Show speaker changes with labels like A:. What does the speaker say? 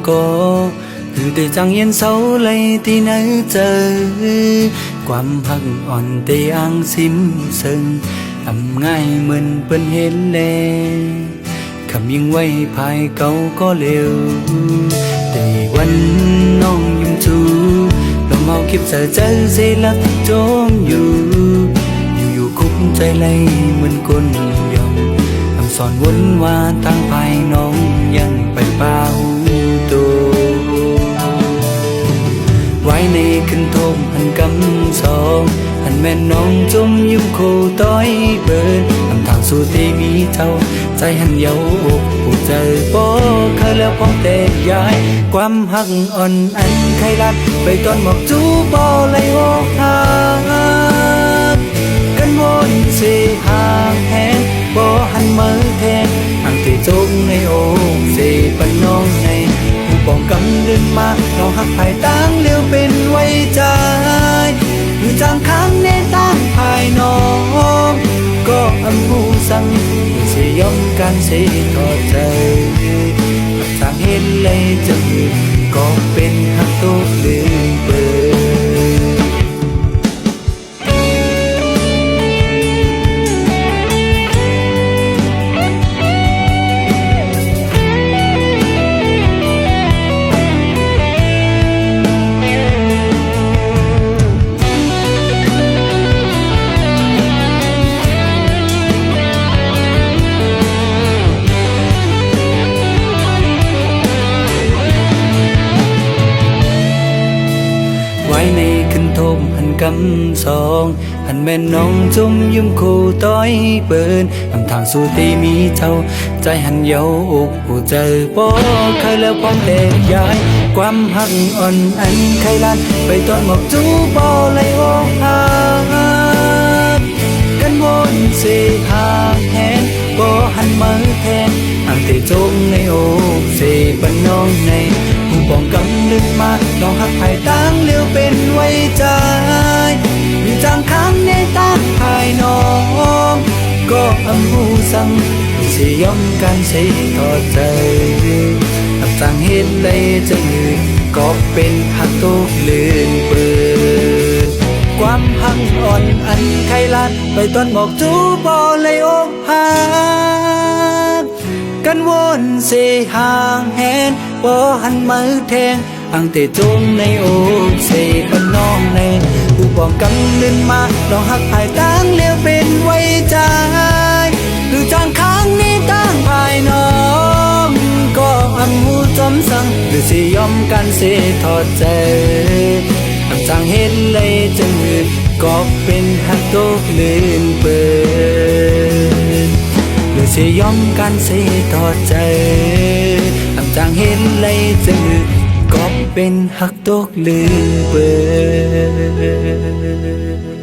A: có từ từ chẳng yên xấu lấy tí nơi chờความหักอ่อนเตอังซิมเซิงทำง่ายเหมือนเปิ้นเห็นแลคำยิงไว้ภายเก่าก็เร็วแต่วันน้องยิ้มชูลมเอาคลิปเจอเสลักจมอยู่คุกใจไหลเหมือนคนยอมคำสอนวนว่าทางภายน้องยังไปเปล่าตัวไว้ในขึ้นโทมหันกำสองหันแม่น้องจมยิ้มโคต้อยเบิดทำทางสู่ที่มีเจ้าใจหันเยาอกผู้เจอปอเคยแล้วพอแต่ย้ายความหักอ่อนอันใครรัดไปตอนหมอกจูบอเลยโอกหักกันวนเสียห่างแหงบ่หันมือแทงห่างที่จงในอกเสียปันน้องในป้องกำดึงมาเราหักภายตั้งเลี้ยวเป็นไว้ใจหรือจางค้างในตั้งภายน้องก็อำหูสั่งเสียยอมการเสียทอดใจจางเห็นเลยจะก็เป็นหักตัวลืมเปิดในขึ้นโทมหันกำสองหันแม่น้องจมยิ้มโคต้อยเปินทำทางสู่ที่มีเท่าใจหันเยาอกผู้เจอปอเคยแล้วพร้อมแต่ย้ายความหักอ่อนอันใครลันไปตอนหมอกจูบอเลยโอกหักกันวนเสียห่างแหงบ่หันมือแทงห่างที่จมในอกเสียปันน้องในผู้ป้องกำลึกมาน้องหักภายตั้งเลี้ยวเป็นไว้ใจอยู่จางค้างในตั้งภายน้องก็อำหูสั่งเสียยอมการเสียทอดใจหักจางเห็นเลยจะยืนก็เป็นหักตกลื่นเปิดความหักอ่อนอันใครลัดไปตอนบอกจูบอเลยอกหักกันวนเสียห่างแหนบ่หันมือแทงห่างแต่จมในอกเสียปันน้องในผู้ป้องกำลื่นมาลองหักภายตั้งเลี้ยวเป็นไว้ใจหรือจางค้างนี้ตั้งภายน้องก็อำหูจอมสั่งหรือสิยอมกันเสียทอดใจหักจางเห็นเลยจะมือก็เป็นหักตกลื่นเปิดหรือสิยอมกันเสียทอดใจหักจางเห็นเลยจะมือก็เป็นหักตกลื่นเปิด